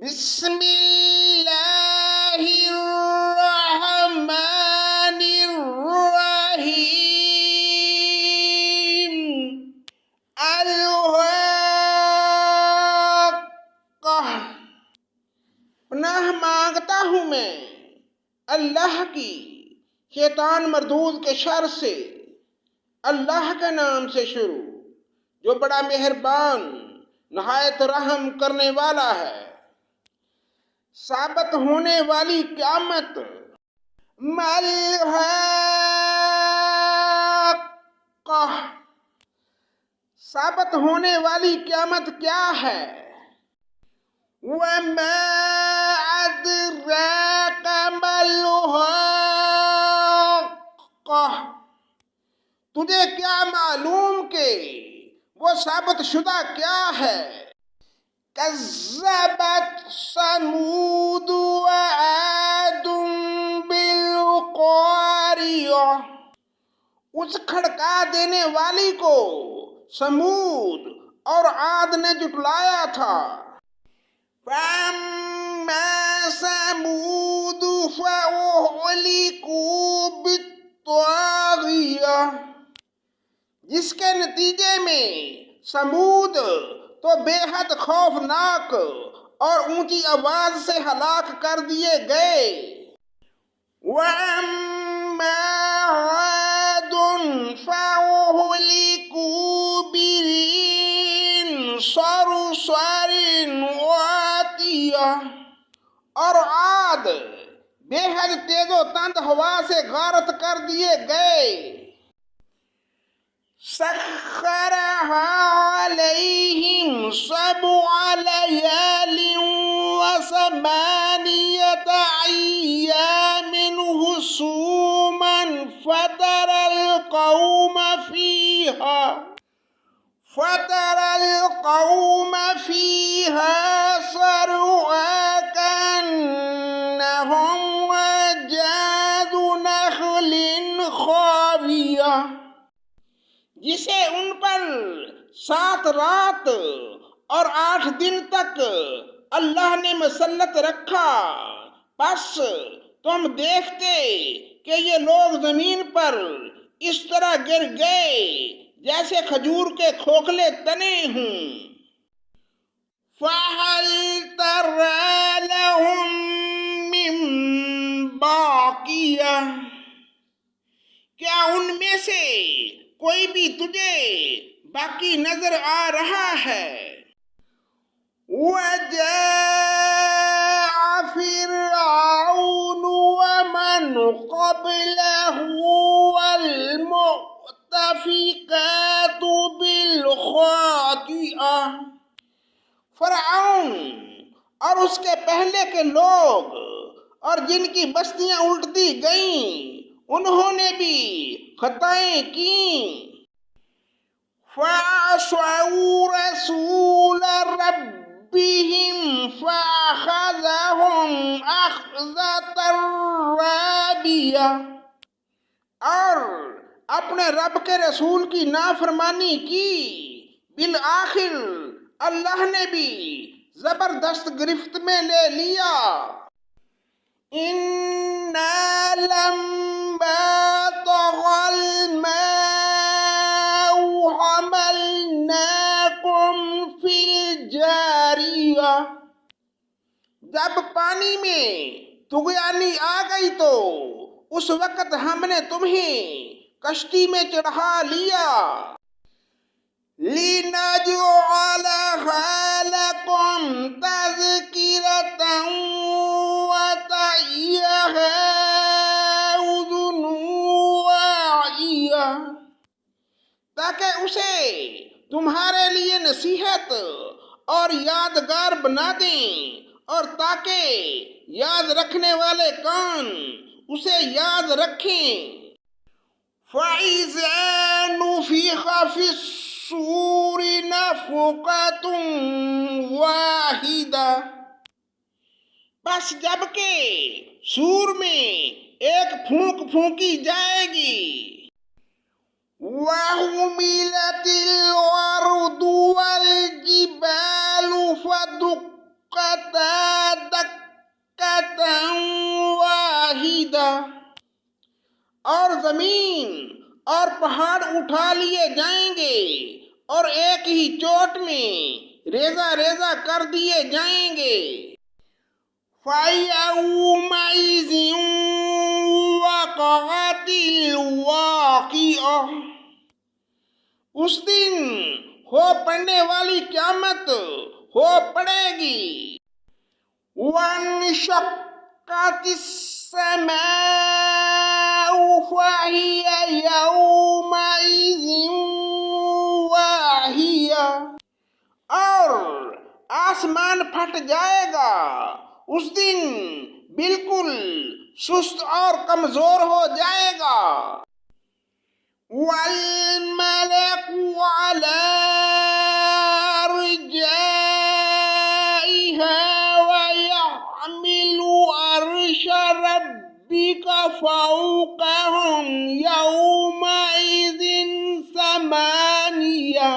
بسم اللہ الرحمن الرحیم الحاقہ۔ پناہ مانگتا ہوں میں اللہ کی شیطان مردود کے شر سے، اللہ کے نام سے شروع جو بڑا مہربان نہایت رحم کرنے والا ہے۔ ثابت ہونے والی قیامت، الحاقہ، ثابت ہونے والی قیامت کیا ہے؟ وَمَا أَدْرَاكَ مَا الْحَاقَّةُ، تجھے کیا معلوم کہ وہ ثابت شدہ کیا ہے؟ کذبت ثمود وعاد بالقاریہ، اس کھڑکا دینے والی کو سمود اور عاد نے جھٹلایا تھا۔ فَأَمَّا ثَمُودُ فَأُهْلِكُوا بِالطَّاغِیَةِ، جس کے نتیجے میں سمود تو بے حد خوفناک اور اونچی آواز سے ہلاک کر دیے گئے۔ وَأَمَّا عَادٌ فَأُهْلِكُوا بِرِيحٍ صَرْصَرٍ عَاتِیَةٍ، اور عاد بے حد تیز و تند ہوا سے غارت کر دیے گئے۔ سَخَّرَهَا عَلَيْهِمْ سَبْعَ لَيَالٍ وَثَمَانِيَةَ أَيَّامٍ حُسُومًا فَتَرَى الْقَوْمَ فِيهَا صَرْعَىٰ كَأَنَّهُمْ أَعْجَازُ نَخْلٍ خَاوِيَةٍ، جسے ان پر 7 رات اور 8 دن تک اللہ نے مسلط رکھا، پس تم دیکھتے کہ یہ لوگ زمین پر اس طرح گر گئے جیسے کھجور کے کھوکھلے تنے ہوں۔ فَهَلْ تَرَىٰ لَهُم مِّن بَاقِیَةٍ، کیا ان میں سے کوئی بھی تجھے باقی نظر آ رہا ہے؟ وَجَاءَ فِرْعَوْنُ وَمَنْ قَبْلَهُ وَالْمُؤْتَفِكَاتُ بِالْخَاطِئَةِ، فرعون اور اس کے پہلے کے لوگ اور جن کی بستیاں الٹتی گئیں انہوں نے بھی خطائیں کیں۔ فَعَصَوْا رَسُولَ رَبِّهِمْ فَأَخَذَهُمْ أَخْذَةً رَّابِیَةً، اور اپنے رب کے رسول کی نافرمانی کی، بالآخر اللہ نے بھی زبردست گرفت میں لے لیا۔ إِنَّا لَمَّا طَغَى الْمَاءُ حَمَلْنَاكُمْ فِي الْجَارِیَةِ، جب پانی میں طغیانی آ گئی تو اس وقت ہم نے تمہیں کشتی میں چڑھا لیا۔ لِنَجْعَلَهَا لَكُمْ تَذْکِرَةً وَتَعِیَهَا أُذُنٌ وَاعِیَةٌ، تاکہ اسے تمہارے لیے نصیحت اور یادگار بنا دیں، اور تاکہ یاد رکھنے والے کان اسے یاد رکھیں۔ فَإِذَا نُفِخَ فِي الصُّورِ نَفْخَةٌ وَاحِدَةٌ، بس جب کہ سور میں ایک پھونک پھونکی جائے گی۔ وَحُمِلَتِ الْأَرْضُ وَالْجِبَالُ فَدُكَّتَّا دکتا واحدہ، اور زمین اور پہاڑ اٹھا لیے جائیں گے اور ایک ہی چوٹ میں ریزہ ریزہ کر دیے جائیں گے۔ فَيَوْمَئِذٍ وَقَعَتِ الْوَاقِعَةُ، اس دن ہو پڑنے والی قیامت ہو پڑے گی۔ وَانشَقَّتِ السَّمَاءُ فَهِيَ يَوْمَئِذٍ وَاهِيَةٌ، اور آسمان پھٹ جائے گا اس دن بالکل سست اور کمزور ہو جائے گا۔ وَالْمَلَكُ عَلَىٰ أَرْجَائِهَا وَيَحْمِلُ عَرْشَ رَبِّكَ فَوْقَهُمْ يَوْمَئِذٍ ثَمَانِيَةٌ،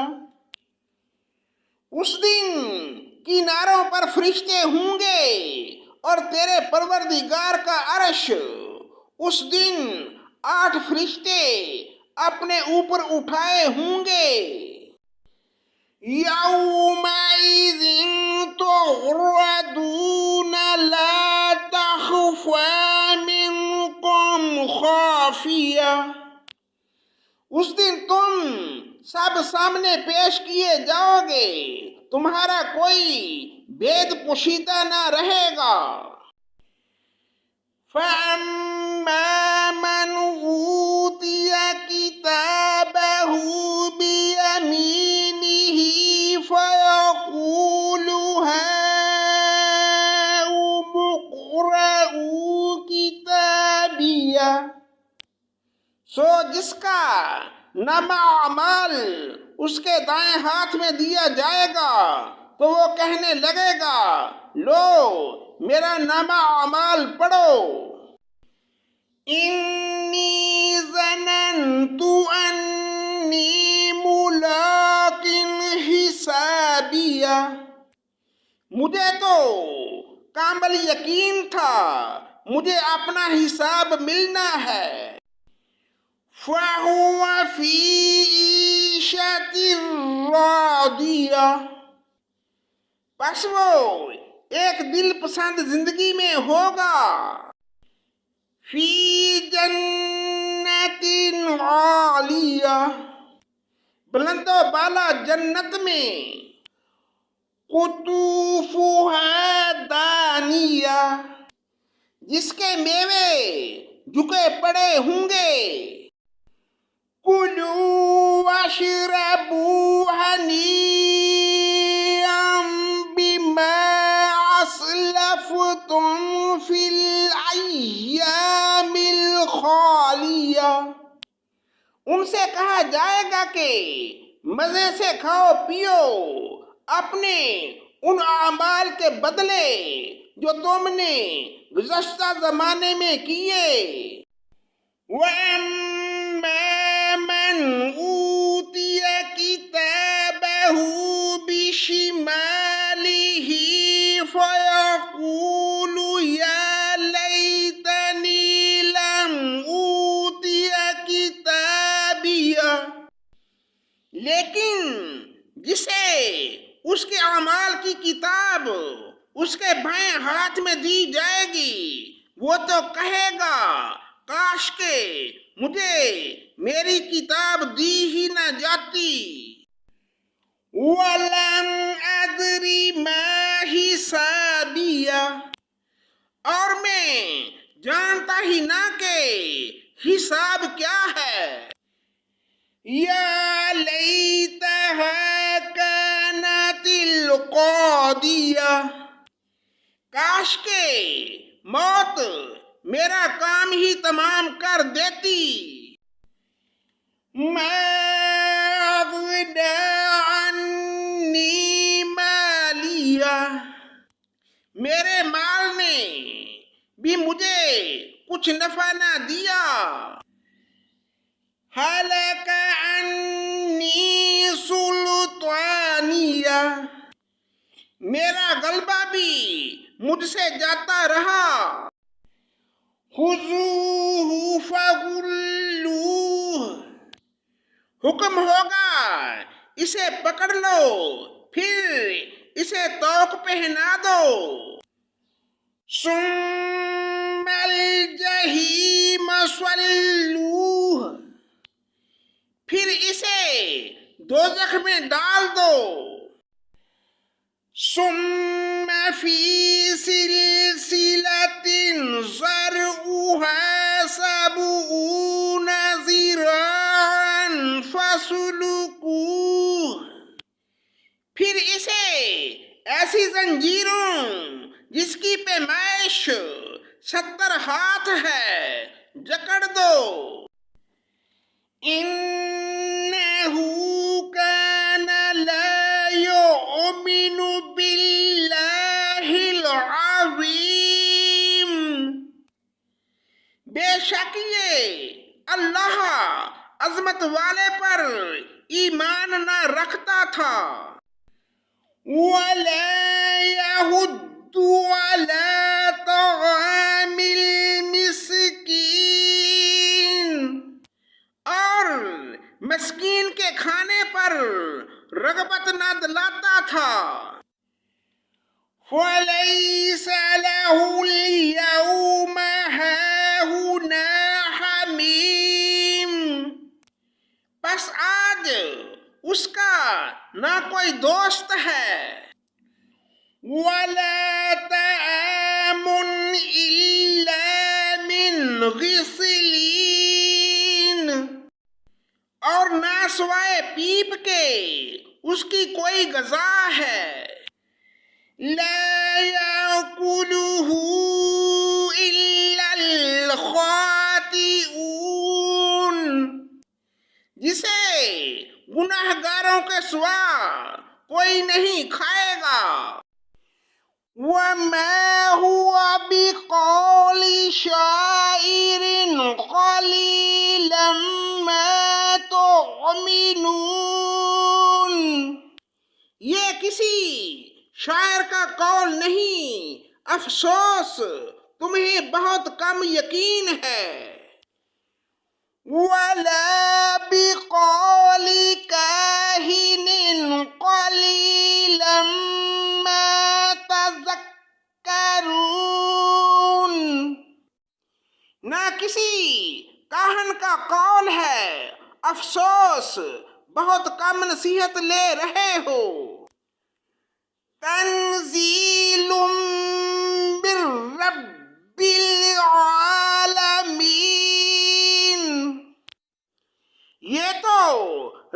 اس دن کناروں پر فرشتے ہوں گے اور تیرے پروردگار کا عرش اس دن 8 فرشتے اپنے اوپر اٹھائے ہوں گے۔ یومئذ تعرضون لا تخفی منکم خافیہ، اس دن تم سب سامنے پیش کیے جاؤ گے، تمہارا کوئی بید پوشیدہ نہ رہے گا۔ فَأَمَّا مَنْ أُوتِيَ كِتَابَهُ بِيَمِينِهِ فَيَقُولُ هَاؤُمُ اقْرَءُوا كِتَابِيَهْ، سو جس کا نامہ اعمال اس کے دائیں ہاتھ میں دیا جائے گا تو وہ کہنے لگے گا، لو میرا نامہ اعمال پڑھو۔ انی ظننت انی ملاق حسابیہ، مجھے تو کامل یقین تھا مجھے اپنا حساب ملنا ہے۔ فَهُوَ فِي عِیشَةٍ رَاضِیَةٍ، پس وہ ایک دل پسند زندگی میں ہوگا۔ فِی جَنَّةٍ عَالیَةٍ، بلند و بالا جنت میں۔ قُطُوفُهَا دَانِیَةٌ، جس کے میوے جھکے پڑے ہوں گے۔ کُلُوا وَاشْرَبُوا ہَنِیئًا بِمَا أَسْلَفْتُمْ فِی الْأَیَّامِ الْخَالِیَةِ، ان سے کہا جائے گا کہ مزے سے کھاؤ پیو اپنے ان اعمال کے بدلے جو تم نے گزشتہ زمانے میں کیے۔ وَأَمَّا مَنْ أُوتِیَ کِتَابَهُ بِشِمَالِهِ فَیَقُولُ یا لیتنی لم أُوتِیَ کِتَابِیَهْ، لیکن جسے اس کے اعمال کی کتاب اس کے بائیں ہاتھ میں دی جائے گی وہ تو کہے گا، کاش کہ مجھے میری کتاب دی ہی نہ جاتی۔ وَلَمْ أَدْرِ مَا حِسَابِیَهْ، اور میں جانتا ہی نہ کہ حساب کیا ہے۔ یا لیتہا کانت القاضیہ، کاش کہ موت میرا کام ہی تمام کر دیتی۔ ما اغنی عنی مالیہ، میرے مال نے بھی مجھے کچھ نفع نہ دیا۔ ہلک عنی سلطانیہ، میرا غلبہ بھی مجھ سے جاتا رہا۔ خذوہ فغلوہ، حکم ہوگا اسے پکڑ لو پھر اسے طوق پہنا دو۔ ثم الجحیم صلوہ، پھر اسے دوزخ میں ڈال دو۔ ثم فی سلسلۃ ذرعها 70 ذراعا فاسلکوہ، پھر اسے ایسی زنجیروں جس کی پیمائش 70 ہاتھ ہے جکڑ دو۔ انہ کان لا یؤمن باللہ العظیم، بے شک یہ اللہ عظمت والے پر ایمان نہ رکھتا تھا۔ وَلَا يَحُضُّ عَلَى طَعَامِ الْمِسْكِينِ، اور مسکین کے کھانے پر رغبت نہ دلاتا تھا۔ فَلَيْسَ لَهُ الْيَوْمَ هَاهُنَا حَمِيمٌ، پس آج اس کا نہ کوئی دوست ہے۔ وَلَا طَعَامٌ إِلَّا مِنْ غِسْلِينٍ، اور نہ سوائے پیپ کے اس کی کوئی غذا ہے۔ لَا يَأْكُلُهُ إِلَّا الْخَاطِئُونَ، جسے گناہگاروں کے سوا کوئی نہیں کھائے گا۔ وَمَا هُوَ بِقَوْلِ شَاعِرٍ قَلِيلًا مَا تُؤْمِنُونَ، یہ کسی شاعر کا قول نہیں، افسوس تمہیں بہت کم یقین ہے۔ وَلَا بِقَوْلِ كَاهِنٍ قَلِيلًا مَا تَذَكَّرُونَ، نہ کسی کاہن کا قول ہے، افسوس بہت کم نصیحت لے رہے ہو۔ تنزیل من رب العالمین، یہ تو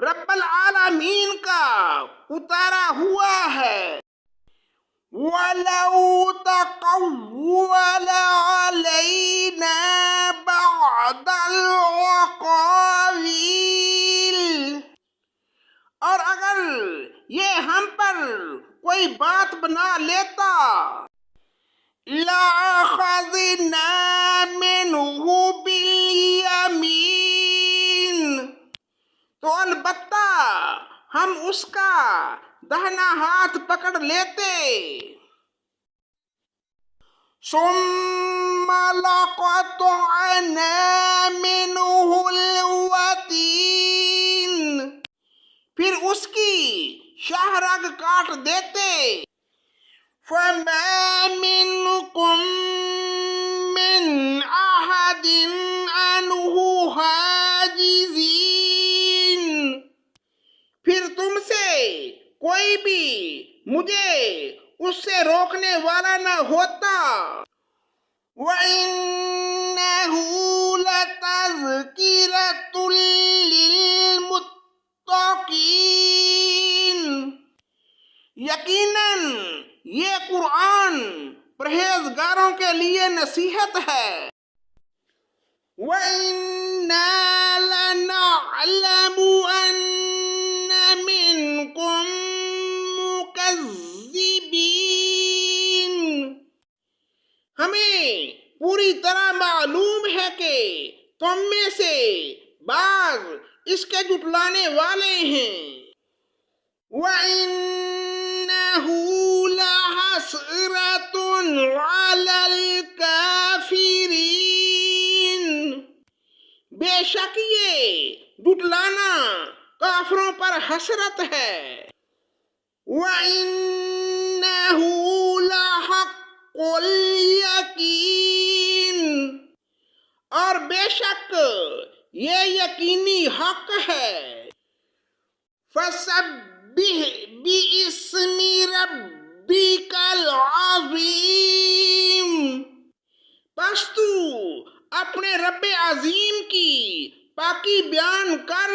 رب العالمین کا اتارا ہوا ہے۔ وَلَوْ تَقَوَّلَ عَلَيْنَا بَعْضَ الْأَقَاوِيلِ، اور اگر یہ ہم پر کوئی بات بنا لیتا، لَأَخَذْنَا مِنْهُ بِالْيَمِينِ، تو البتہ ہم اس کا دہنا ہاتھ پکڑ لیتے۔ ثُمَّ لَقَطَعْنَا مِنْهُ الْوَتِينَ، پھر اس کی شاہ رگ کاٹ دیتے۔ فَمَا مِنْكُمْ مِنْ أَحَدٍ عَنْهُ حَاجِزِينَ، پھر تم سے کوئی بھی مجھے اس سے روکنے والا نہ ہوتا۔ وَإِنَّهُ لَتَذْكِرَةٌ لِّلْمُتَّقِينَ، یقیناً یہ قرآن پرہیزگاروں کے لیے نصیحت ہے۔ وَإِنَّا لَنَعْلَمُ أَنَّ مِنْكُمْ مُكَذِّبِينَ، ہمیں پوری طرح معلوم ہے کہ تم میں سے بعض اس کے جھٹلانے والے ہیں۔ وَإِنَّهُ لَحَسْرَةٌ حسرت ہے۔ وَإِنَّهُ لَحَقُّ الْيَقِينِ، اور بے شک یہ یقینی حق ہے۔ فَسَبِّحْ بِاسْمِ رَبِّكَ الْعَظِيمِ، پس تو اپنے رب عظیم کی پاکی بیان کر۔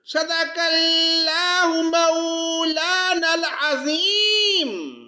صدق اللہ مولانا العظیم۔